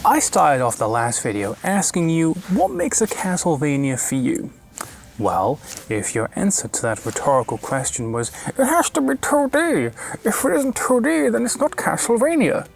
I started off the last video asking you what makes a Castlevania for you. Well, if your answer to that rhetorical question was, it has to be 2D, if it isn't 2D then it's not Castlevania.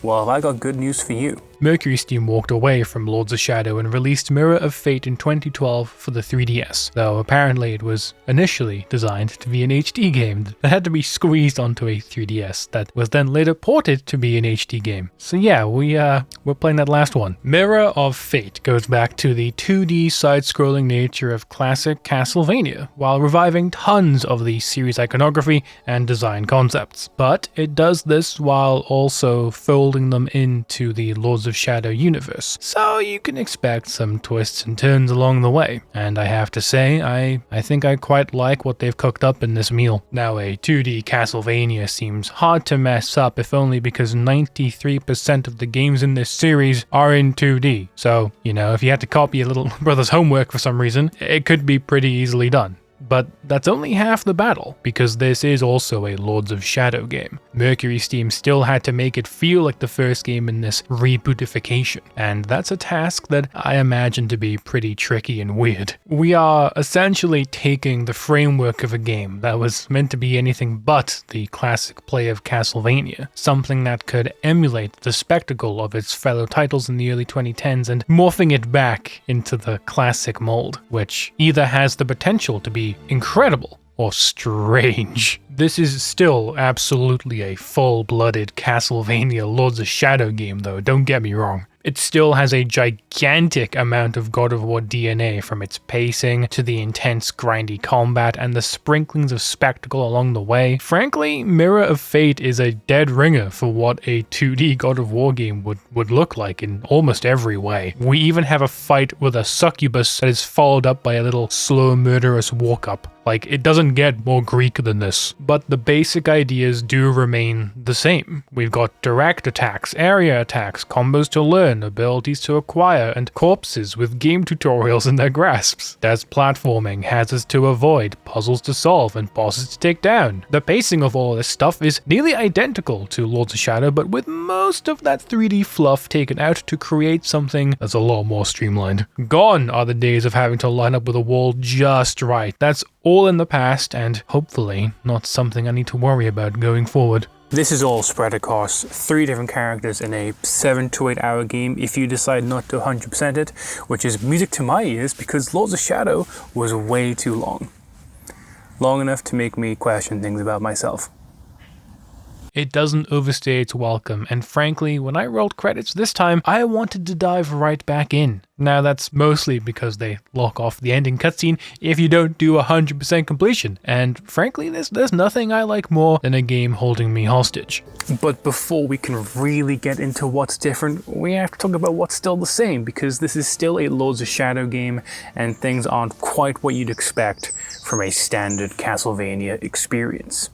Well, I got good news for you. Mercury Steam walked away from Lords of Shadow and released Mirror of Fate in 2012 for the 3DS, though apparently it was initially designed to be an HD game that had to be squeezed onto a 3DS that was then later ported to be an HD game. So yeah, we're playing that last one. Mirror of Fate goes back to the 2D side-scrolling nature of classic Castlevania, while reviving tons of the series iconography and design concepts. But it does this while also folding them into the Lords of Shadow universe, so you can expect some twists and turns along the way, and I have to say, I think I quite like what they've cooked up in this meal. Now, a 2D Castlevania seems hard to mess up, if only because 93% of the games in this series are in 2D, so, you know, if you had to copy your little brother's homework for some reason, it could be pretty easily done. But that's only half the battle, because this is also a Lords of Shadow game. Mercury Steam still had to make it feel like the first game in this rebootification, and that's a task that I imagine to be pretty tricky and weird. We are essentially taking the framework of a game that was meant to be anything but the classic play of Castlevania, something that could emulate the spectacle of its fellow titles in the early 2010s and morphing it back into the classic mold, which either has the potential to be incredible or strange. This is still absolutely a full-blooded Castlevania Lords of Shadow game though, don't get me wrong. It still has a gigantic amount of God of War DNA, from its pacing to the intense grindy combat and the sprinklings of spectacle along the way. Frankly, Mirror of Fate is a dead ringer for what a 2D God of War game would look like in almost every way. We even have a fight with a succubus that is followed up by a little slow murderous walk-up. Like, it doesn't get more Greek than this. But the basic ideas do remain the same. We've got direct attacks, area attacks, combos to learn, abilities to acquire, and corpses with game tutorials in their grasps. There's platforming, hazards to avoid, puzzles to solve, and bosses to take down. The pacing of all this stuff is nearly identical to Lords of Shadow, but with most of that 3D fluff taken out to create something that's a lot more streamlined. Gone are the days of having to line up with a wall just right. That's all in the past, and hopefully not something I need to worry about going forward. This is all spread across 3 different characters in a 7 to 8 hour game if you decide not to 100% it, which is music to my ears because Lords of Shadow was way too long. Long enough to make me question things about myself. It doesn't overstay its welcome, and frankly, when I rolled credits this time, I wanted to dive right back in. Now that's mostly because they lock off the ending cutscene if you don't do 100% completion, and frankly, there's nothing I like more than a game holding me hostage. But before we can really get into what's different, we have to talk about what's still the same, because this is still a Lords of Shadow game, and things aren't quite what you'd expect from a standard Castlevania experience.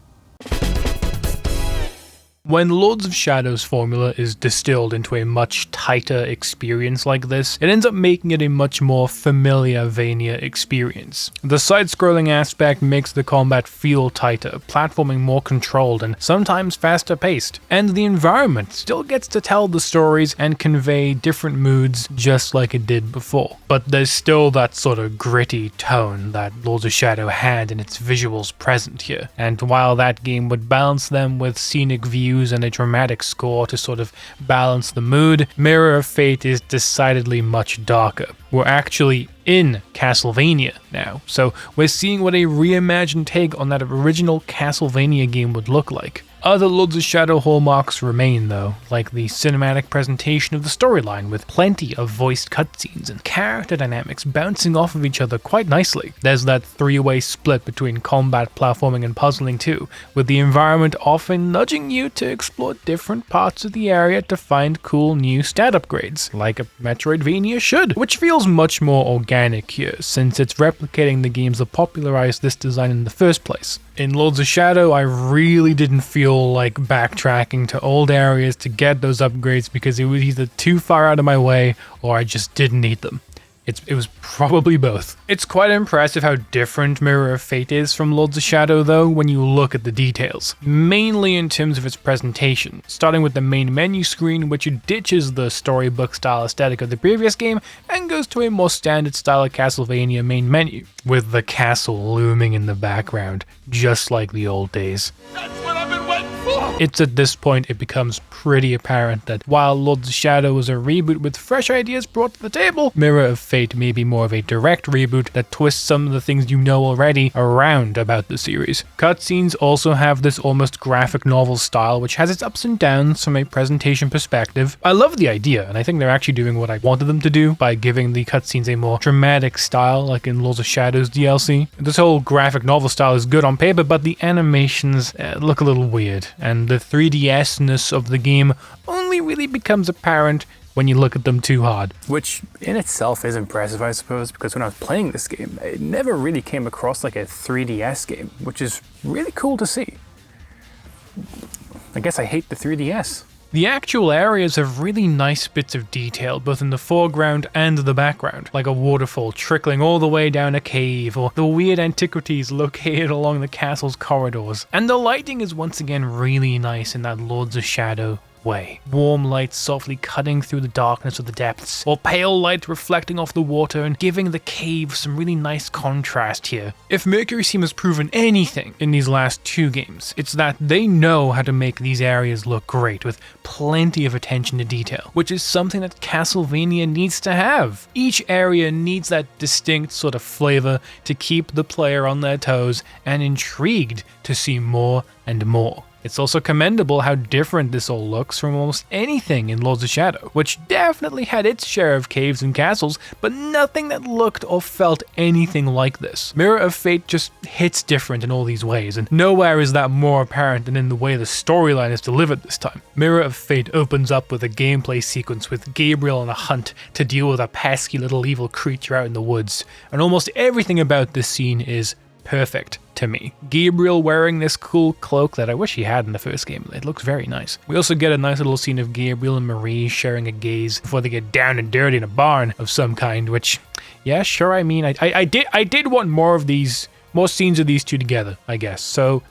When Lords of Shadow's formula is distilled into a much tighter experience like this, it ends up making it a much more familiar Vania experience. The side-scrolling aspect makes the combat feel tighter, platforming more controlled and sometimes faster paced, and the environment still gets to tell the stories and convey different moods just like it did before. But there's still that sort of gritty tone that Lords of Shadow had in its visuals present here, and while that game would balance them with scenic views and a dramatic score to sort of balance the mood, Mirror of Fate is decidedly much darker. We're actually in Castlevania now, so we're seeing what a reimagined take on that original Castlevania game would look like. Other Lords of Shadow hallmarks remain though, like the cinematic presentation of the storyline with plenty of voiced cutscenes and character dynamics bouncing off of each other quite nicely. There's that 3-way split between combat, platforming, and puzzling too, with the environment often nudging you to explore different parts of the area to find cool new stat upgrades, like a Metroidvania should, which feels much more organic here, since it's replicating the games that popularized this design in the first place. In Lords of Shadow, I really didn't feel like backtracking to old areas to get those upgrades because it was either too far out of my way or I just didn't need them. It was probably both. It's quite impressive how different Mirror of Fate is from Lords of Shadow though when you look at the details, mainly in terms of its presentation, starting with the main menu screen, which ditches the storybook style aesthetic of the previous game and goes to a more standard style of Castlevania main menu, with the castle looming in the background, just like the old days. That's what I've been waiting for! It's at this point it becomes pretty apparent that while Lords of Shadow was a reboot with fresh ideas brought to the table, Mirror of Fate may be more of a direct reboot that twists some of the things you know already around about the series. Cutscenes also have this almost graphic novel style, which has its ups and downs from a presentation perspective. I love the idea, and I think they're actually doing what I wanted them to do by giving the cutscenes a more dramatic style, like in Lords of Shadow's DLC. This whole graphic novel style is good on paper, but the animations look a little weird, and the 3DS-ness of the game only really becomes apparent when you look at them too hard. Which in itself is impressive, I suppose, because when I was playing this game, it never really came across like a 3DS game, which is really cool to see. I guess I hate the 3DS. The actual areas have really nice bits of detail, both in the foreground and the background, like a waterfall trickling all the way down a cave, or the weird antiquities located along the castle's corridors. And the lighting is once again really nice in that Lords of Shadow way. Warm light softly cutting through the darkness of the depths, or pale light reflecting off the water and giving the cave some really nice contrast here. If Mercury Steam has proven anything in these last two games, it's that they know how to make these areas look great with plenty of attention to detail, which is something that Castlevania needs to have. Each area needs that distinct sort of flavor to keep the player on their toes and intrigued to see more and more. It's also commendable how different this all looks from almost anything in Lords of Shadow, which definitely had its share of caves and castles, but nothing that looked or felt anything like this. Mirror of Fate just hits different in all these ways, and nowhere is that more apparent than in the way the storyline is delivered this time. Mirror of Fate opens up with a gameplay sequence with Gabriel on a hunt to deal with a pesky little evil creature out in the woods, and almost everything about this scene is perfect to me. Gabriel wearing this cool cloak that I wish he had in the first game. It looks very nice. We also get a nice little scene of Gabriel and Marie sharing a gaze before they get down and dirty in a barn of some kind, which, yeah, sure, I mean, I did want more scenes of these two together, I guess. So,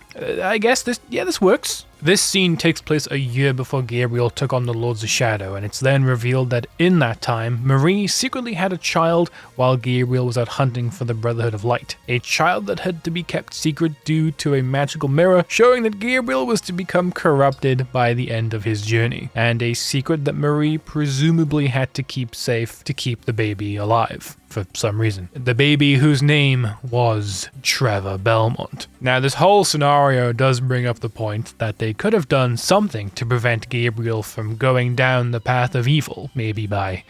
I guess this works. This scene takes place a year before Gabriel took on the Lords of Shadow, and it's then revealed that in that time, Marie secretly had a child while Gabriel was out hunting for the Brotherhood of Light. A child that had to be kept secret due to a magical mirror, showing that Gabriel was to become corrupted by the end of his journey, and a secret that Marie presumably had to keep safe to keep the baby alive. For some reason. The baby whose name was Trevor Belmont. Now, this whole scenario does bring up the point that they could have done something to prevent Gabriel from going down the path of evil, maybe by,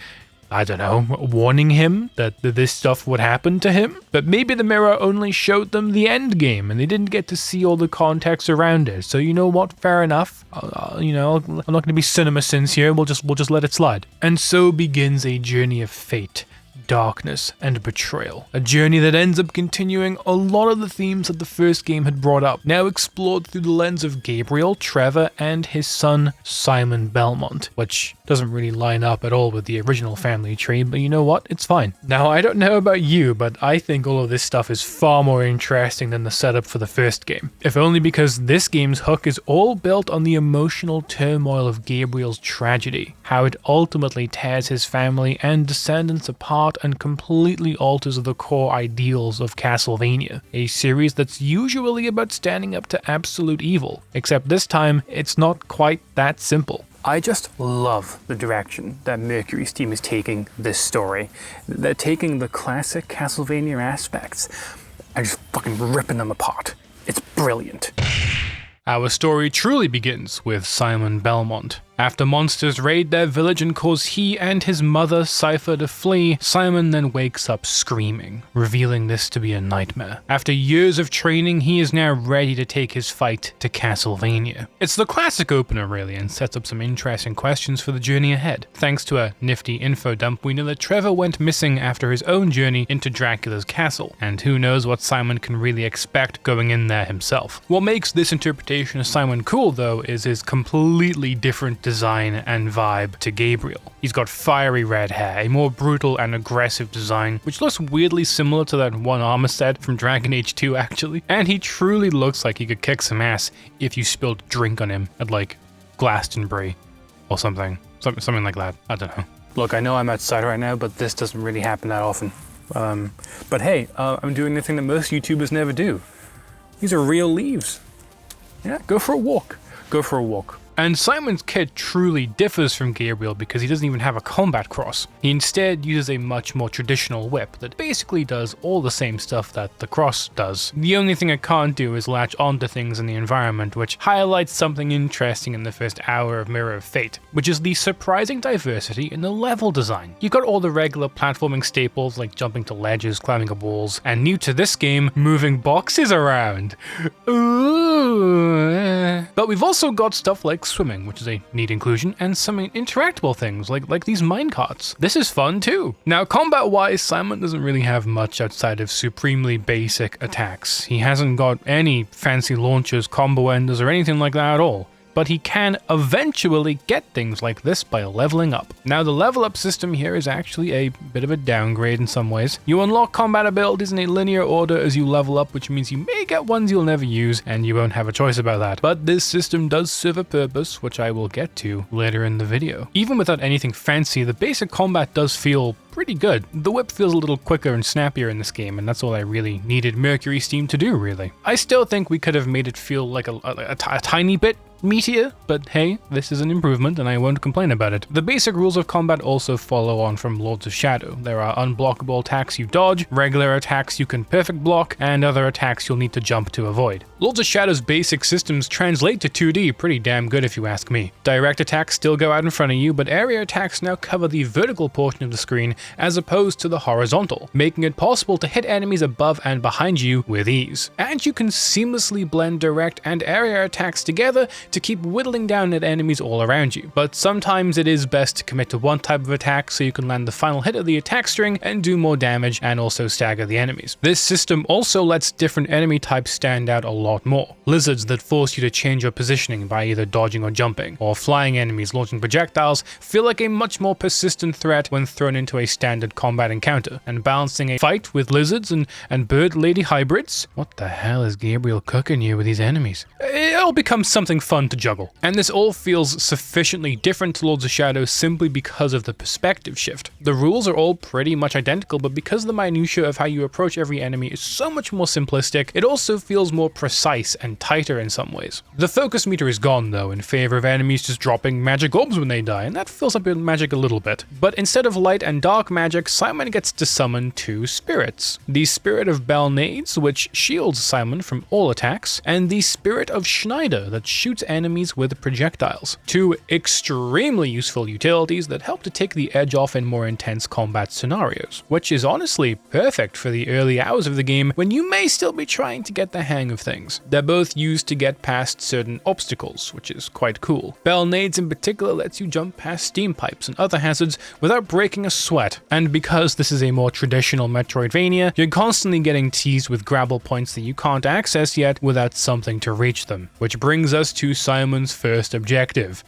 I don't know, warning him that this stuff would happen to him. But maybe the mirror only showed them the end game and they didn't get to see all the context around it. So you know what? Fair enough. I'm not going to be cinema sins here. We'll just let it slide. And so begins a journey of fate, darkness, and betrayal. A journey that ends up continuing a lot of the themes that the first game had brought up, now explored through the lens of Gabriel, Trevor, and his son, Simon Belmont, which doesn't really line up at all with the original family tree, but you know what? It's fine. Now, I don't know about you, but I think all of this stuff is far more interesting than the setup for the first game, if only because this game's hook is all built on the emotional turmoil of Gabriel's tragedy, how it ultimately tears his family and descendants apart and completely alters the core ideals of Castlevania, a series that's usually about standing up to absolute evil, except this time it's not quite that simple. I just love the direction that Mercury Steam is taking this story. They're taking the classic Castlevania aspects and just fucking ripping them apart. It's brilliant. Our story truly begins with Simon Belmont. After monsters raid their village and cause he and his mother Cypher to flee, Simon then wakes up screaming, revealing this to be a nightmare. After years of training, he is now ready to take his fight to Castlevania. It's the classic opener really, and sets up some interesting questions for the journey ahead. Thanks to a nifty info dump, we know that Trevor went missing after his own journey into Dracula's castle, and who knows what Simon can really expect going in there himself. What makes this interpretation of Simon cool though is his completely different design and vibe to Gabriel. He's got fiery red hair, a more brutal and aggressive design, which looks weirdly similar to that one armor set from Dragon Age 2 actually, and he truly looks like he could kick some ass if you spilled drink on him at like Glastonbury or something like that. I don't know. Look, I know I'm outside right now, but this doesn't really happen that often. But hey, I'm doing the thing that most YouTubers never do. These are real leaves. Yeah, go for a walk. Go for a walk. And Simon's kit truly differs from Gabriel because he doesn't even have a combat cross. He instead uses a much more traditional whip that basically does all the same stuff that the cross does. The only thing it can't do is latch onto things in the environment, which highlights something interesting in the first hour of Mirror of Fate, which is the surprising diversity in the level design. You've got all the regular platforming staples like jumping to ledges, climbing up walls, and new to this game, moving boxes around. Ooh. But we've also got stuff like swimming, which is a neat inclusion, and some interactable things like these minecarts. This is fun too. Now, combat-wise, Simon doesn't really have much outside of supremely basic attacks. He hasn't got any fancy launchers, combo enders, or anything like that at all. But he can eventually get things like this by leveling up. Now, the level up system here is actually a bit of a downgrade in some ways. You unlock combat abilities in a linear order as you level up, which means you may get ones you'll never use, and you won't have a choice about that. But this system does serve a purpose, which I will get to later in the video. Even without anything fancy, the basic combat does feel pretty good. The whip feels a little quicker and snappier in this game, and that's all I really needed Mercury Steam to do, really. I still think we could have made it feel like a tiny bit meatier, but hey, this is an improvement and I won't complain about it. The basic rules of combat also follow on from Lords of Shadow. There are unblockable attacks you dodge, regular attacks you can perfect block, and other attacks you'll need to jump to avoid. Lords of Shadow's basic systems translate to 2D pretty damn good if you ask me. Direct attacks still go out in front of you, but area attacks now cover the vertical portion of the screen as opposed to the horizontal, making it possible to hit enemies above and behind you with ease. And you can seamlessly blend direct and area attacks together to keep whittling down at enemies all around you. But sometimes it is best to commit to one type of attack so you can land the final hit of the attack string and do more damage and also stagger the enemies. This system also lets different enemy types stand out a lot more. Lizards that force you to change your positioning by either dodging or jumping, or flying enemies launching projectiles feel like a much more persistent threat when thrown into a standard combat encounter, and balancing a fight with lizards and bird lady hybrids. What the hell is Gabriel cooking you with these enemies? It'll become something fun to juggle. And this all feels sufficiently different to Lords of Shadow simply because of the perspective shift. The rules are all pretty much identical, but because the minutiae of how you approach every enemy is so much more simplistic, it also feels more precise and tighter in some ways. The focus meter is gone though, in favor of enemies just dropping magic orbs when they die, and that fills up your magic a little bit. But instead of light and dark magic, Simon gets to summon two spirits. The Spirit of Belnades, which shields Simon from all attacks, and the Spirit of Schneider that shoots enemies with projectiles. Two extremely useful utilities that help to take the edge off in more intense combat scenarios, which is honestly perfect for the early hours of the game when you may still be trying to get the hang of things. They're both used to get past certain obstacles, which is quite cool. Belnades in particular lets you jump past steam pipes and other hazards without breaking a sweat, and because this is a more traditional Metroidvania, you're constantly getting teased with grapple points that you can't access yet without something to reach them, which brings us to Simon's first objective.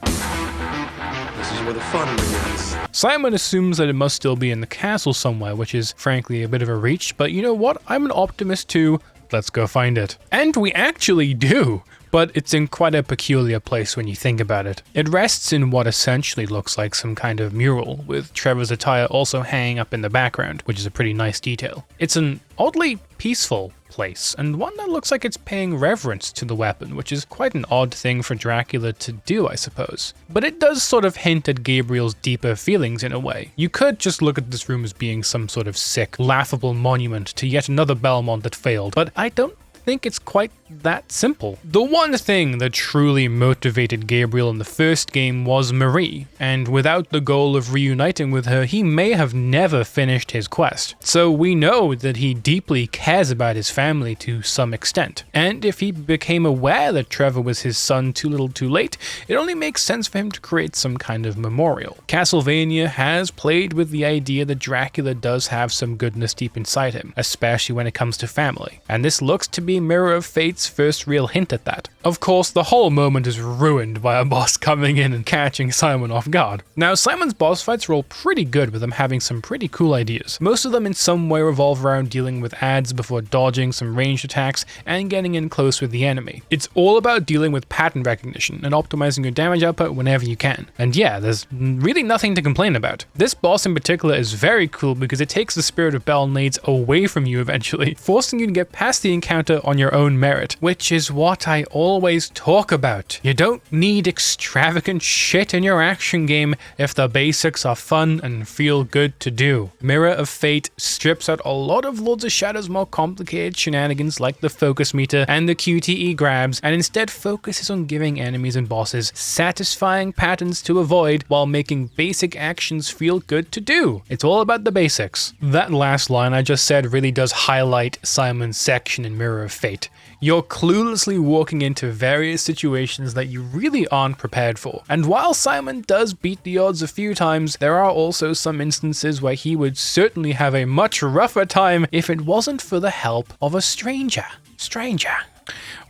This is where the fun begins. Simon assumes that it must still be in the castle somewhere, which is frankly a bit of a reach, but you know what? I'm an optimist too. Let's go find it. And we actually do! But it's in quite a peculiar place when you think about it. It rests in what essentially looks like some kind of mural, with Trevor's attire also hanging up in the background, which is a pretty nice detail. It's an oddly peaceful place, and one that looks like it's paying reverence to the weapon, which is quite an odd thing for Dracula to do, I suppose. But it does sort of hint at Gabriel's deeper feelings in a way. You could just look at this room as being some sort of sick, laughable monument to yet another Belmont that failed, but I don't think it's quite that simple. The one thing that truly motivated Gabriel in the first game was Marie, and without the goal of reuniting with her, he may have never finished his quest. So we know that he deeply cares about his family to some extent, and if he became aware that Trevor was his son too little too late, it only makes sense for him to create some kind of memorial. Castlevania has played with the idea that Dracula does have some goodness deep inside him, especially when it comes to family, and this looks to be actually Mirror of Fate's first real hint at that. Of course, the whole moment is ruined by a boss coming in and catching Simon off guard. Now, Simon's boss fights roll pretty good, with him having some pretty cool ideas. Most of them in some way revolve around dealing with adds before dodging some ranged attacks and getting in close with the enemy. It's all about dealing with pattern recognition and optimizing your damage output whenever you can. And yeah, there's really nothing to complain about. This boss in particular is very cool because it takes the spirit of Bell Nades away from you eventually, forcing you to get past the encounter on your own merit, which is what I always talk about. You don't need extravagant shit in your action game if the basics are fun and feel good to do. Mirror of Fate strips out a lot of Lords of Shadow's more complicated shenanigans like the focus meter and the QTE grabs, and instead focuses on giving enemies and bosses satisfying patterns to avoid while making basic actions feel good to do. It's all about the basics. That last line I just said really does highlight Simon's section in Mirror of Fate. You're cluelessly walking into various situations that you really aren't prepared for. And while Simon does beat the odds a few times, there are also some instances where he would certainly have a much rougher time if it wasn't for the help of a stranger.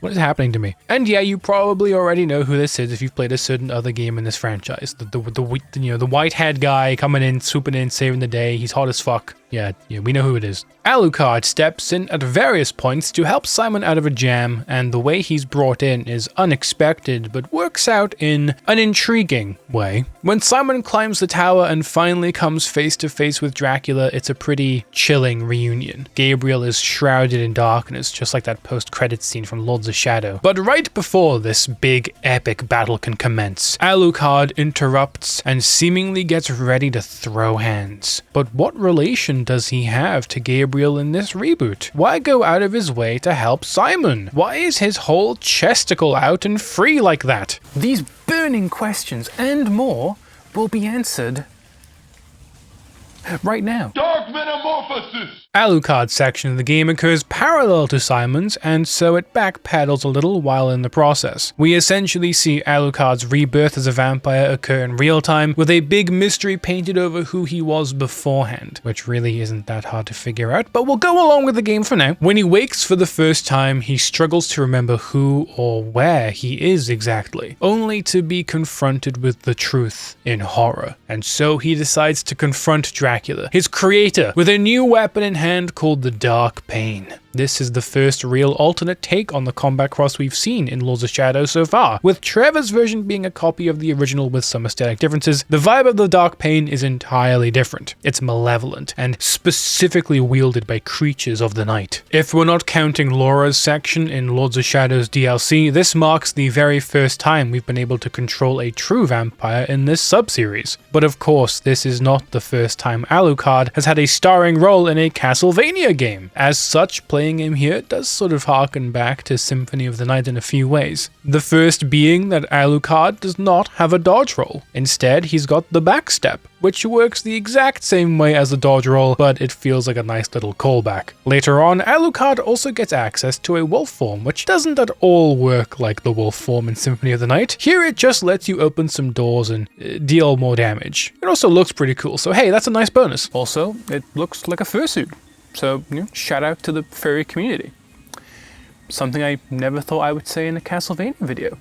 What is happening to me? And yeah, you probably already know who this is if you've played a certain other game in this franchise. The white-haired guy coming in, swooping in, saving the day. He's hot as fuck. Yeah, we know who it is. Alucard steps in at various points to help Simon out of a jam, and the way he's brought in is unexpected, but works out in an intriguing way. When Simon climbs the tower and finally comes face to face with Dracula, it's a pretty chilling reunion. Gabriel is shrouded in darkness, just like that post-credits scene from Lords of Shadow. But right before this big epic battle can commence, Alucard interrupts and seemingly gets ready to throw hands. But what relation does he have to Gabriel in this reboot? Why go out of his way to help Simon? Why is his whole chesticle out and free like that? These burning questions and more will be answered right now. Dark Metamorphosis! Alucard's section of the game occurs parallel to Simon's, and so it backpedals a little while in the process. We essentially see Alucard's rebirth as a vampire occur in real time, with a big mystery painted over who he was beforehand, which really isn't that hard to figure out, but we'll go along with the game for now. When he wakes for the first time, he struggles to remember who or where he is exactly, only to be confronted with the truth in horror. And so he decides to confront Dracula, his creator, with a new weapon in hand called the Dark Pain. This is the first real alternate take on the combat cross we've seen in Lords of Shadow so far, with Trevor's version being a copy of the original with some aesthetic differences. The vibe of the Dark Pain is entirely different. It's malevolent, and specifically wielded by creatures of the night. If we're not counting Laura's section in Lords of Shadow's DLC, this marks the very first time we've been able to control a true vampire in this sub-series. But of course, this is not the first time Alucard has had a starring role in a Castlevania game. As such, playing him here does sort of harken back to Symphony of the Night in a few ways. The first being that Alucard does not have a dodge roll. Instead, he's got the backstep, which works the exact same way as the dodge roll, but it feels like a nice little callback. Later on, Alucard also gets access to a wolf form, which doesn't at all work like the wolf form in Symphony of the Night. Here it just lets you open some doors and deal more damage. It also looks pretty cool, so hey, that's a nice bonus. Also, it looks like a fursuit. So, shout out to the furry community. Something I never thought I would say in a Castlevania video.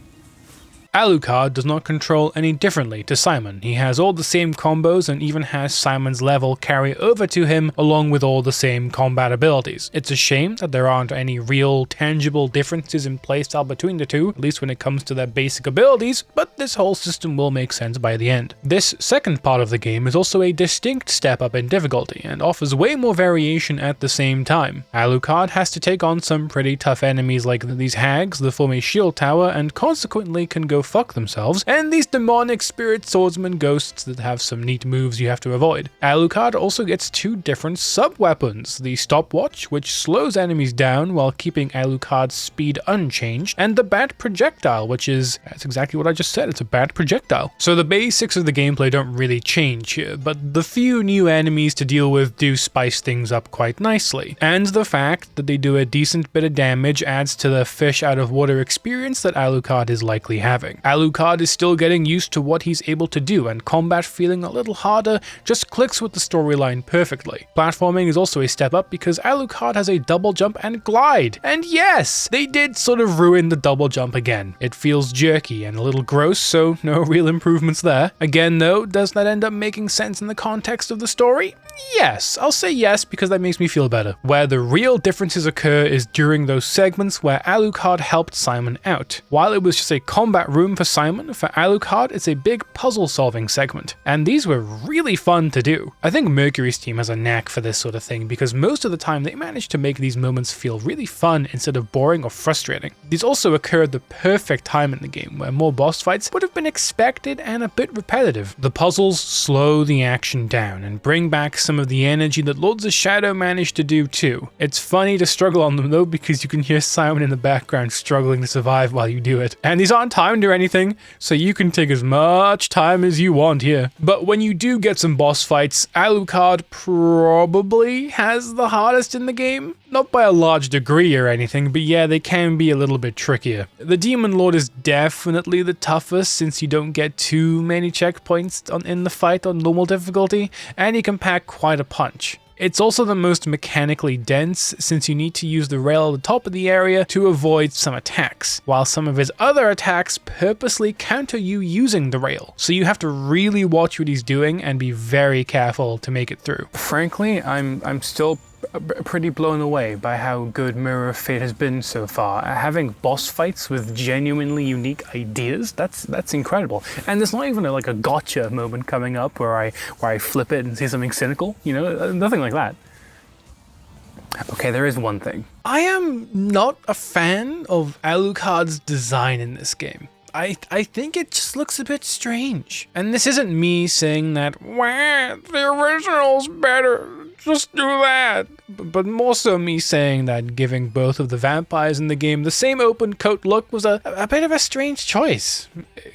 Alucard does not control any differently to Simon. He has all the same combos and even has Simon's level carry over to him along with all the same combat abilities. It's a shame that there aren't any real tangible differences in playstyle between the two, at least when it comes to their basic abilities, but this whole system will make sense by the end. This second part of the game is also a distinct step up in difficulty and offers way more variation at the same time. Alucard has to take on some pretty tough enemies like these hags that form a shield tower and consequently can go fuck themselves, and these demonic spirit swordsman ghosts that have some neat moves you have to avoid. Alucard also gets two different sub-weapons, the stopwatch, which slows enemies down while keeping Alucard's speed unchanged, and the bat projectile, which is, that's exactly what I just said, it's a bat projectile. So the basics of the gameplay don't really change here, but the few new enemies to deal with do spice things up quite nicely, and the fact that they do a decent bit of damage adds to the fish out of water experience that Alucard is likely having. frustrating. Alucard is still getting used to what he's able to do, and combat feeling a little harder just clicks with the storyline perfectly. Platforming is also a step up because Alucard has a double jump and glide. And yes, they did sort of ruin the double jump again. It feels jerky and a little gross, so no real improvements there. Again though, does that end up making sense in the context of the story? Yes, I'll say yes because that makes me feel better. Where the real differences occur is during those segments where Alucard helped Simon out. While it was just a combat room for Simon, for Alucard it's a big puzzle solving segment. And these were really fun to do. I think Mercury's team has a knack for this sort of thing because most of the time they manage to make these moments feel really fun instead of boring or frustrating. These also occur at the perfect time in the game where more boss fights would have been expected and a bit repetitive. The puzzles slow the action down and bring back some of the energy that Lords of Shadow managed to do too. It's funny to struggle on them though because you can hear Simon in the background struggling to survive while you do it. And these aren't timed or anything, so you can take as much time as you want here. But when you do get some boss fights, Alucard probably has the hardest in the game. Not by a large degree or anything, but yeah, they can be a little bit trickier. The Demon Lord is definitely the toughest since you don't get too many checkpoints in the fight on normal difficulty, and you can pack quite a punch. It's also the most mechanically dense since you need to use the rail at the top of the area to avoid some attacks, while some of his other attacks purposely counter you using the rail. So you have to really watch what he's doing and be very careful to make it through. Frankly, I'm still pretty blown away by how good Mirror of Fate has been so far. Having boss fights with genuinely unique ideas, that's incredible. And there's not even like a gotcha moment coming up where I flip it and say something cynical, you know, nothing like that. Okay, there is one thing. I am not a fan of Alucard's design in this game. I think it just looks a bit strange. And this isn't me saying that, wow, the original's better, just do that. But more so me saying that giving both of the vampires in the game the same open coat look was a bit of a strange choice.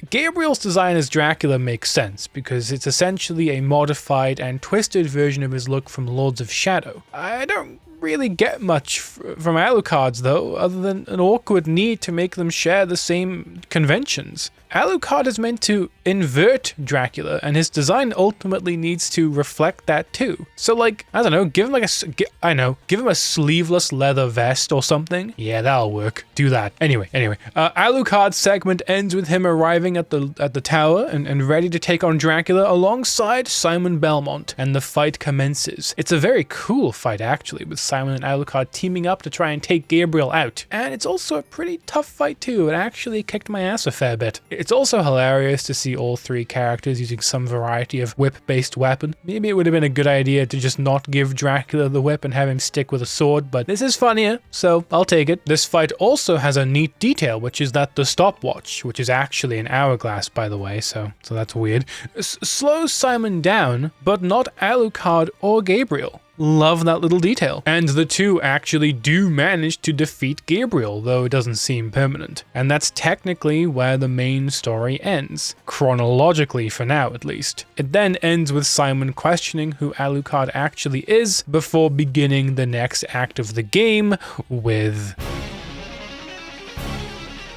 Gabriel's design as Dracula makes sense because it's essentially a modified and twisted version of his look from Lords of Shadow. I don't really get much from Alucard's though, other than an awkward need to make them share the same conventions. Alucard is meant to invert Dracula, and his design ultimately needs to reflect that too. So like, I don't know, give him a sleeveless leather vest or something. Yeah, that'll work. Do that. Anyway, Alucard's segment ends with him arriving at the tower and ready to take on Dracula alongside Simon Belmont, and the fight commences. It's a very cool fight actually, with Simon and Alucard teaming up to try and take Gabriel out. And it's also a pretty tough fight too. It actually kicked my ass a fair bit. It's also hilarious to see all three characters using some variety of whip-based weapon. Maybe it would have been a good idea to just not give Dracula the whip and have him stick with a sword, but this is funnier, so I'll take it. This fight also has a neat detail, which is that the stopwatch, which is actually an hourglass by the way, so that's weird, slows Simon down, but not Alucard or Gabriel. Love that little detail. And the two actually do manage to defeat Gabriel, though it doesn't seem permanent. And that's technically where the main story ends, chronologically for now at least. It then ends with Simon questioning who Alucard actually is before beginning the next act of the game with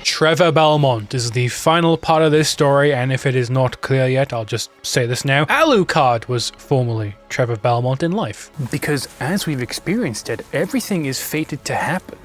Trevor Belmont is the final part of this story, and if it is not clear yet, I'll just say this now. Alucard was formerly Trevor Belmont in life. Because as we've experienced it, everything is fated to happen.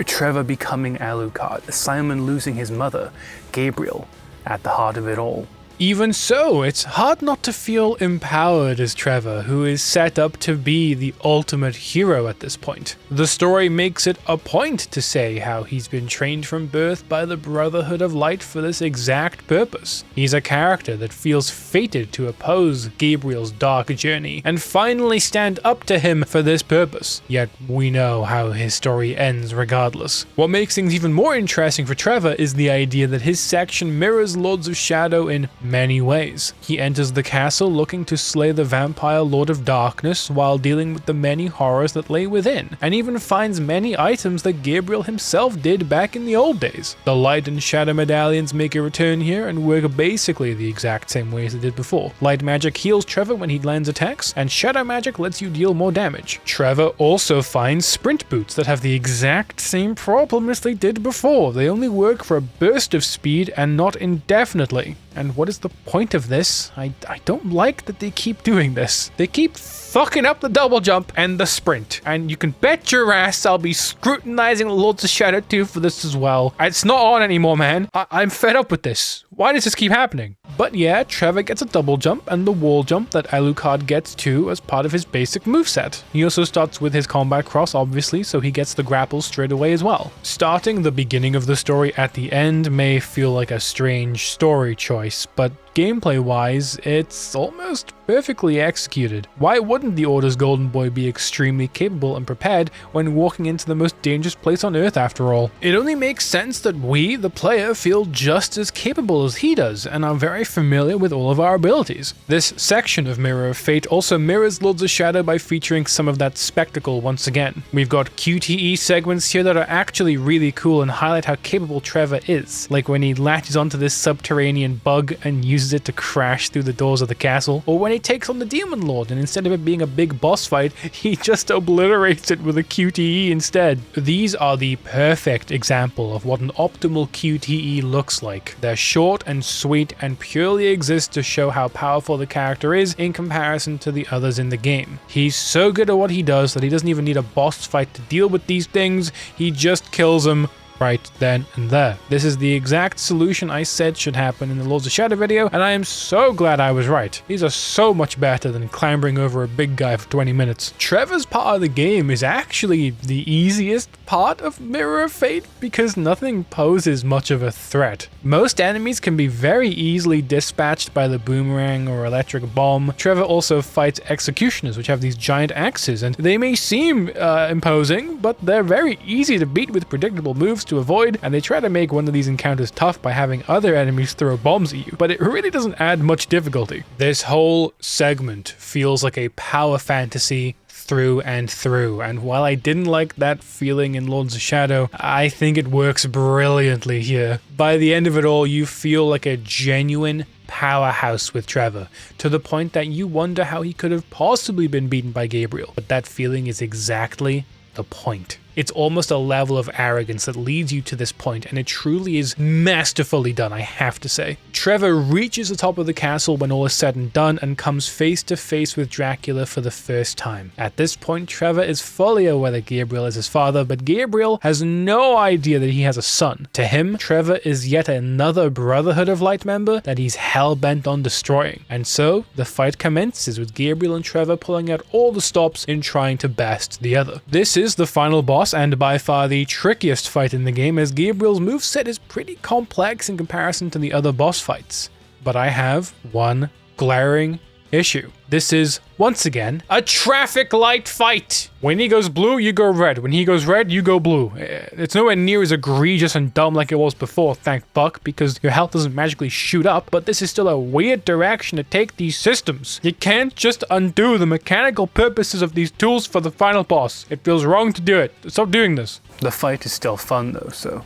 Trevor becoming Alucard, Simon losing his mother, Gabriel at the heart of it all. Even so, it's hard not to feel empowered as Trevor, who is set up to be the ultimate hero at this point. The story makes it a point to say how he's been trained from birth by the Brotherhood of Light for this exact purpose. He's a character that feels fated to oppose Gabriel's dark journey and finally stand up to him for this purpose. Yet we know how his story ends regardless. What makes things even more interesting for Trevor is the idea that his section mirrors Lords of Shadow in many ways. He enters the castle looking to slay the vampire Lord of Darkness while dealing with the many horrors that lay within, and even finds many items that Gabriel himself did back in the old days. The light and shadow medallions make a return here and work basically the exact same way as they did before. Light magic heals Trevor when he lands attacks, and shadow magic lets you deal more damage. Trevor also finds sprint boots that have the exact same problem as they did before. They only work for a burst of speed and not indefinitely. And what is the point of this? I don't like that they keep doing this. They keep fucking up the double jump and the sprint. And you can bet your ass I'll be scrutinizing Lords of Shadow 2 for this as well. It's not on anymore, man. I'm fed up with this. Why does this keep happening? But yeah, Trevor gets a double jump and the wall jump that Alucard gets too as part of his basic moveset. He also starts with his combat cross, obviously, so he gets the grapple straight away as well. Starting the beginning of the story at the end may feel like a strange story choice, but gameplay-wise, it's almost perfectly executed. Why wouldn't the Order's Golden Boy be extremely capable and prepared when walking into the most dangerous place on Earth after all? It only makes sense that we, the player, feel just as capable as he does and are very familiar with all of our abilities. This section of Mirror of Fate also mirrors Lords of Shadow by featuring some of that spectacle once again. We've got QTE segments here that are actually really cool and highlight how capable Trevor is, like when he latches onto this subterranean bug and uses it to crash through the doors of the castle, or when he takes on the Demon Lord and instead of it being a big boss fight, he just obliterates it with a QTE instead. These are the perfect example of what an optimal QTE looks like. They're short and sweet and purely exist to show how powerful the character is in comparison to the others in the game. He's so good at what he does that he doesn't even need a boss fight to deal with these things, he just kills them right then and there. This is the exact solution I said should happen in the Lords of Shadow video, and I am so glad I was right. These are so much better than clambering over a big guy for 20 minutes. Trevor's part of the game is actually the easiest part of Mirror of Fate because nothing poses much of a threat. Most enemies can be very easily dispatched by the boomerang or electric bomb. Trevor also fights executioners, which have these giant axes, and they may seem imposing, but they're very easy to beat with predictable moves to avoid, and they try to make one of these encounters tough by having other enemies throw bombs at you, but it really doesn't add much difficulty. This whole segment feels like a power fantasy through and through, and while I didn't like that feeling in Lords of Shadow, I think it works brilliantly here. By the end of it all, you feel like a genuine powerhouse with Trevor, to the point that you wonder how he could have possibly been beaten by Gabriel, but that feeling is exactly the point. It's almost a level of arrogance that leads you to this point, and it truly is masterfully done, I have to say. Trevor reaches the top of the castle when all is said and done and comes face to face with Dracula for the first time. At this point, Trevor is fully aware that Gabriel is his father, but Gabriel has no idea that he has a son. To him, Trevor is yet another Brotherhood of Light member that he's hell-bent on destroying. And so, the fight commences with Gabriel and Trevor pulling out all the stops in trying to best the other. This is the final boss, and by far the trickiest fight in the game, as Gabriel's moveset is pretty complex in comparison to the other boss fights. But I have one glaring issue. This is, once again, a traffic light fight! When he goes blue, you go red. When he goes red, you go blue. It's nowhere near as egregious and dumb like it was before, thank fuck, because your health doesn't magically shoot up, but this is still a weird direction to take these systems. You can't just undo the mechanical purposes of these tools for the final boss. It feels wrong to do it. Stop doing this. The fight is still fun though, so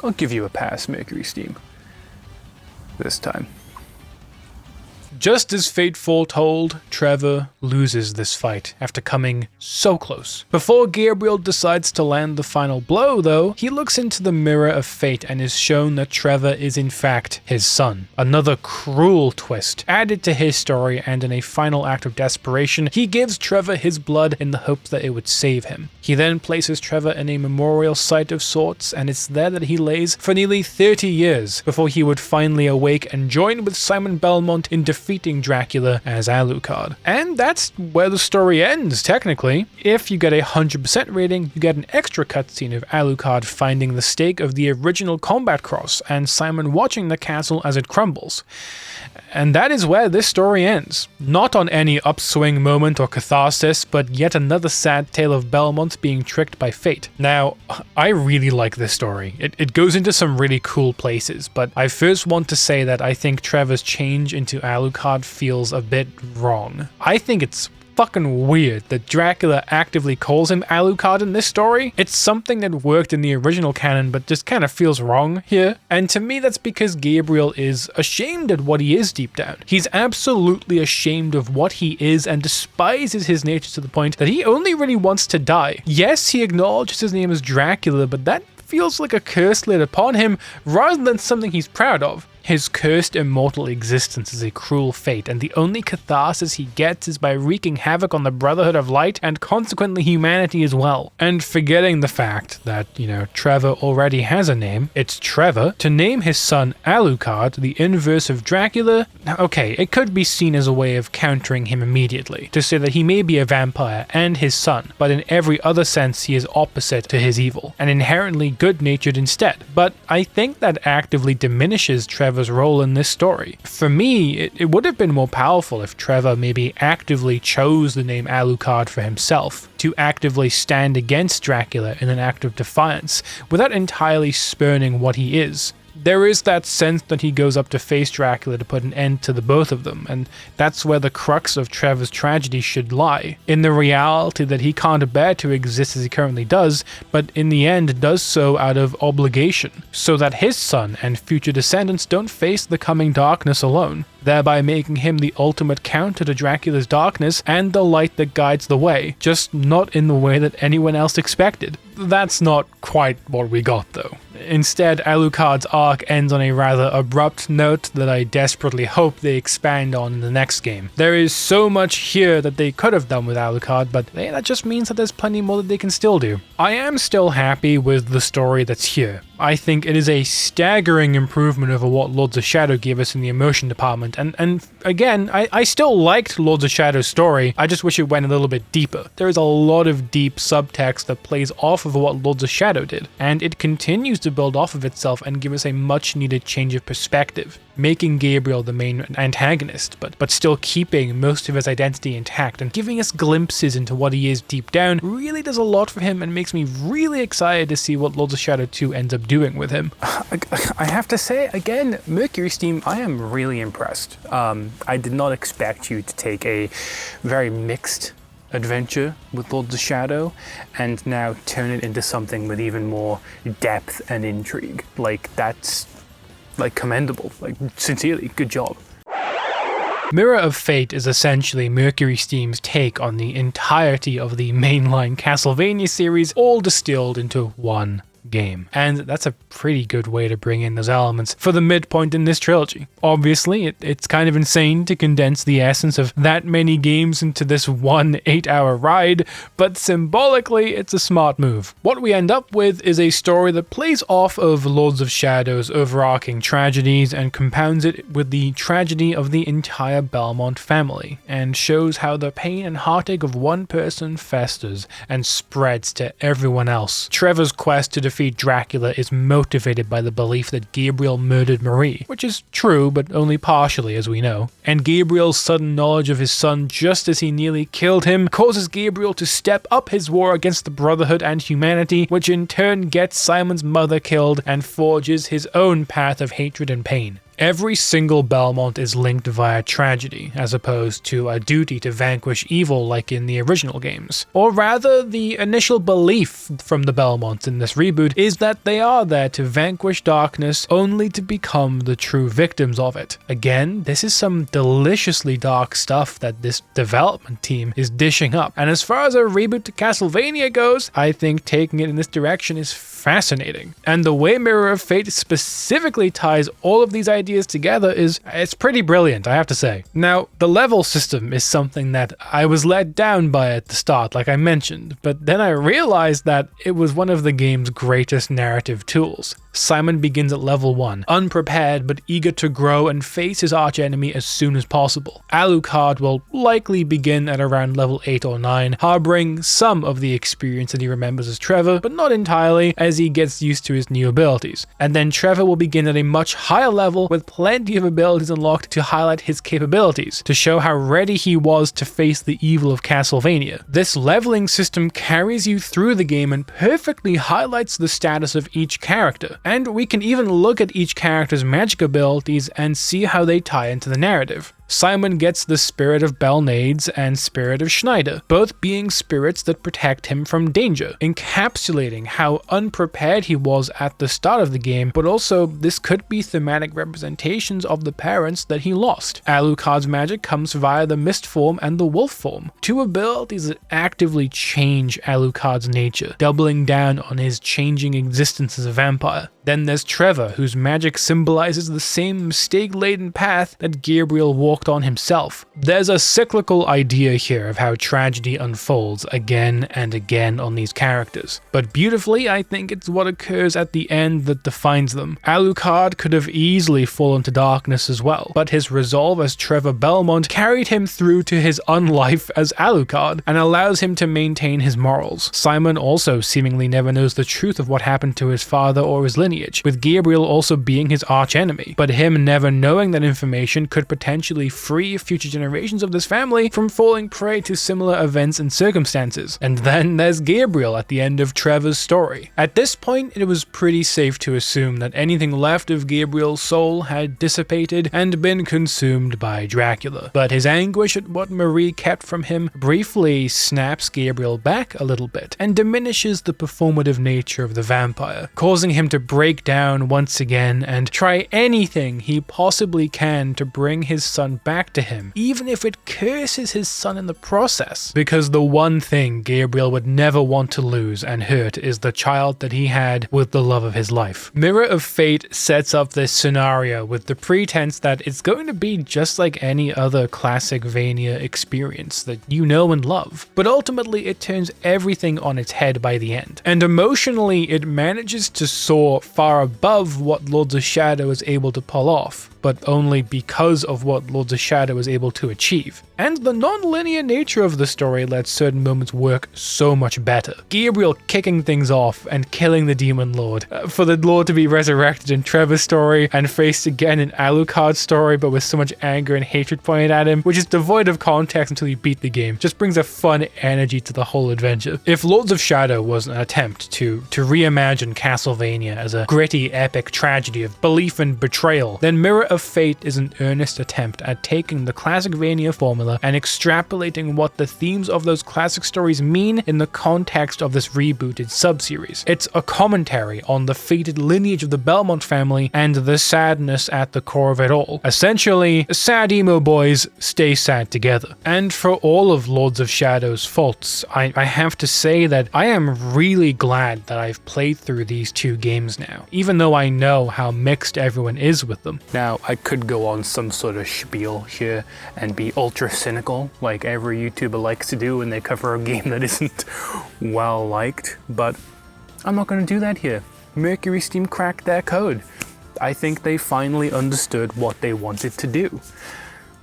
I'll give you a pass, Mercury Steam. This time. Just as fate foretold, Trevor loses this fight after coming so close. Before Gabriel decides to land the final blow, though, he looks into the Mirror of Fate and is shown that Trevor is in fact his son. Another cruel twist added to his story, and in a final act of desperation, he gives Trevor his blood in the hope that it would save him. He then places Trevor in a memorial site of sorts, and it's there that he lays for nearly 30 years before he would finally awake and join with Simon Belmont in defeating defeating Dracula as Alucard. And that's where the story ends, technically. If you get a 100% rating, you get an extra cutscene of Alucard finding the stake of the original combat cross and Simon watching the castle as it crumbles. And that is where this story ends. Not on any upswing moment or catharsis, but yet another sad tale of Belmont being tricked by fate. Now, I really like this story. It goes into some really cool places, but I first want to say that I think Trevor's change into Alucard feels a bit wrong. I think it's fucking weird that Dracula actively calls him Alucard in this story. It's something that worked in the original canon but just kind of feels wrong here. And to me that's because Gabriel is ashamed at what he is deep down. He's absolutely ashamed of what he is and despises his nature to the point that he only really wants to die. Yes, he acknowledges his name as Dracula, but that feels like a curse laid upon him rather than something he's proud of. His cursed immortal existence is a cruel fate, and the only catharsis he gets is by wreaking havoc on the Brotherhood of Light and consequently humanity as well. And forgetting the fact that, Trevor already has a name, it's Trevor, to name his son Alucard, the inverse of Dracula, okay, it could be seen as a way of countering him immediately, to say that he may be a vampire and his son, but in every other sense he is opposite to his evil, and inherently good-natured instead. But I think that actively diminishes Trevor's role in this story. For me, it would have been more powerful if Trevor maybe actively chose the name Alucard for himself, to actively stand against Dracula in an act of defiance, without entirely spurning what he is. There is that sense that he goes up to face Dracula to put an end to the both of them, and that's where the crux of Trevor's tragedy should lie, in the reality that he can't bear to exist as he currently does, but in the end does so out of obligation, so that his son and future descendants don't face the coming darkness alone, thereby making him the ultimate counter to Dracula's darkness and the light that guides the way, just not in the way that anyone else expected. That's not quite what we got though. Instead, Alucard's arc ends on a rather abrupt note that I desperately hope they expand on in the next game. There is so much here that they could have done with Alucard, but that just means that there's plenty more that they can still do. I am still happy with the story that's here. I think it is a staggering improvement over what Lords of Shadow gave us in the emotion department, and again, I still liked Lords of Shadow's story, I just wish it went a little bit deeper. There is a lot of deep subtext that plays off of what Lords of Shadow did, and it continues to build off of itself and give us a much needed change of perspective, making Gabriel the main antagonist, but still keeping most of his identity intact and giving us glimpses into what he is deep down really does a lot for him and makes me really excited to see what Lords of Shadow 2 ends up doing with him. I have to say, again, Mercury Steam, I am really impressed. I did not expect you to take a very mixed adventure with Lords of Shadow and now turn it into something with even more depth and intrigue. That's commendable. Sincerely, good job. Mirror of Fate is essentially Mercury Steam's take on the entirety of the mainline Castlevania series, all distilled into one game. And that's a pretty good way to bring in those elements for the midpoint in this trilogy. Obviously, it's kind of insane to condense the essence of that many games into this one 8-hour ride, but symbolically, it's a smart move. What we end up with is a story that plays off of Lords of Shadow's overarching tragedies and compounds it with the tragedy of the entire Belmont family, and shows how the pain and heartache of one person festers and spreads to everyone else. Trevor's quest to defeat Dracula is motivated by the belief that Gabriel murdered Marie, which is true, but only partially, as we know. And Gabriel's sudden knowledge of his son just as he nearly killed him causes Gabriel to step up his war against the Brotherhood and humanity, which in turn gets Simon's mother killed and forges his own path of hatred and pain. Every single Belmont is linked via tragedy, as opposed to a duty to vanquish evil like in the original games. Or rather, the initial belief from the Belmonts in this reboot is that they are there to vanquish darkness only to become the true victims of it. Again, this is some deliciously dark stuff that this development team is dishing up, and as far as a reboot to Castlevania goes, I think taking it in this direction is fascinating. And the way Mirror of Fate specifically ties all of these ideas together it's pretty brilliant, I have to say. Now, the level system is something that I was let down by at the start, like I mentioned, but then I realized that it was one of the game's greatest narrative tools. Simon begins at level 1, unprepared but eager to grow and face his archenemy as soon as possible. Alucard will likely begin at around level 8 or 9, harboring some of the experience that he remembers as Trevor, but not entirely, as he gets used to his new abilities. And then Trevor will begin at a much higher level with plenty of abilities unlocked to highlight his capabilities, to show how ready he was to face the evil of Castlevania. This leveling system carries you through the game and perfectly highlights the status of each character, and we can even look at each character's magic abilities and see how they tie into the narrative. Simon gets the Spirit of Belnades and Spirit of Schneider, both being spirits that protect him from danger, encapsulating how unprepared he was at the start of the game, but also this could be thematic representations of the parents that he lost. Alucard's magic comes via the Mist form and the Wolf form, two abilities that actively change Alucard's nature, doubling down on his changing existence as a vampire. Then there's Trevor, whose magic symbolizes the same mistake-laden path that Gabriel walked on himself. There's a cyclical idea here of how tragedy unfolds again and again on these characters. But beautifully, I think it's what occurs at the end that defines them. Alucard could have easily fallen to darkness as well, but his resolve as Trevor Belmont carried him through to his unlife as Alucard and allows him to maintain his morals. Simon also seemingly never knows the truth of what happened to his father or his lineage, with Gabriel also being his archenemy, but him never knowing that information could potentially free future generations of this family from falling prey to similar events and circumstances. And then there's Gabriel at the end of Trevor's story. At this point, it was pretty safe to assume that anything left of Gabriel's soul had dissipated and been consumed by Dracula, but his anguish at what Marie kept from him briefly snaps Gabriel back a little bit and diminishes the performative nature of the vampire, causing him to break down once again and try anything he possibly can to bring his son back to him, even if it curses his son in the process. Because the one thing Gabriel would never want to lose and hurt is the child that he had with the love of his life. Mirror of Fate sets up this scenario with the pretense that it's going to be just like any other classic Vania experience that you know and love, but ultimately it turns everything on its head by the end. And emotionally, it manages to soar far above what Lords of Shadow is able to pull off, but only because of what Lords of Shadow is able to achieve. And the non-linear nature of the story lets certain moments work so much better. Gabriel kicking things off and killing the Demon Lord, for the Lord to be resurrected in Trevor's story and faced again in Alucard's story, but with so much anger and hatred pointed at him, which is devoid of context until you beat the game, just brings a fun energy to the whole adventure. If Lords of Shadow was an attempt to reimagine Castlevania as a gritty, epic tragedy of belief and betrayal, then Mirror of Fate is an earnest attempt at taking the classic Vania formula and extrapolating what the themes of those classic stories mean in the context of this rebooted sub-series. It's a commentary on the fated lineage of the Belmont family and the sadness at the core of it all. Essentially, sad emo boys stay sad together. And for all of Lords of Shadow's faults, I have to say that I am really glad that I've played through these two games now, even though I know how mixed everyone is with them. Now, I could go on some sort of spiel here and be ultra cynical, like every YouTuber likes to do when they cover a game that isn't well liked, but I'm not going to do that here. Mercury Steam cracked their code. I think they finally understood what they wanted to do.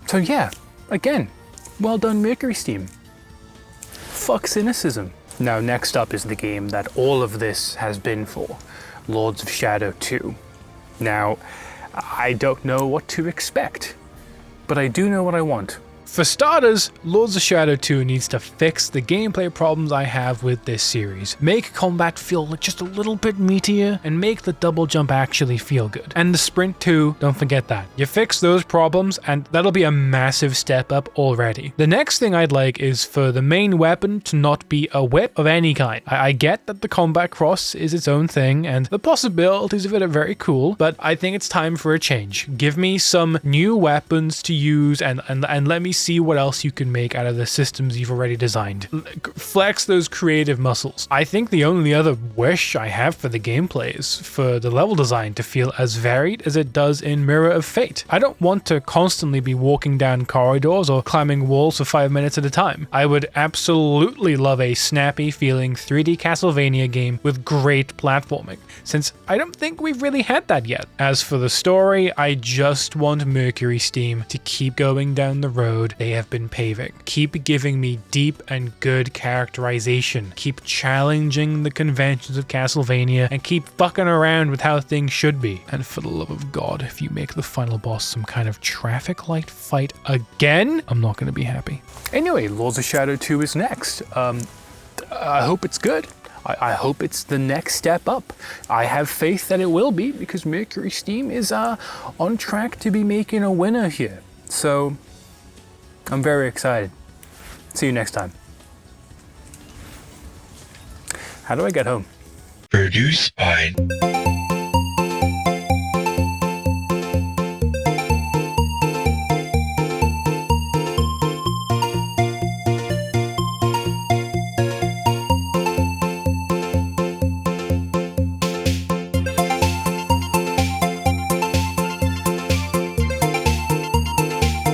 So yeah, again, well done Mercury Steam. Fuck cynicism. Now next up is the game that all of this has been for, Lords of Shadow 2. Now, I don't know what to expect, but I do know what I want. For starters, Lords of Shadow 2 needs to fix the gameplay problems I have with this series. Make combat feel just a little bit meatier, and make the double jump actually feel good. And the sprint too, don't forget that. You fix those problems, and that'll be a massive step up already. The next thing I'd like is for the main weapon to not be a whip of any kind. I get that the combat cross is its own thing, and the possibilities of it are very cool, but I think it's time for a change. Give me some new weapons to use, and let me see what else you can make out of the systems you've already designed. Flex those creative muscles. I think the only other wish I have for the gameplay is for the level design to feel as varied as it does in Mirror of Fate. I don't want to constantly be walking down corridors or climbing walls for 5 minutes at a time. I would absolutely love a snappy feeling 3D Castlevania game with great platforming, since I don't think we've really had that yet. As for the story, I just want Mercury Steam to keep going down the road they have been paving. Keep giving me deep and good characterization. Keep challenging the conventions of Castlevania and keep fucking around with how things should be. And for the love of God, if you make the final boss some kind of traffic light fight again, I'm not going to be happy. Anyway, Lords of Shadow 2 is next. I hope it's good. I hope it's the next step up. I have faith that it will be, because Mercury Steam is on track to be making a winner here. So I'm very excited. See you next time. How do I get home? Produced by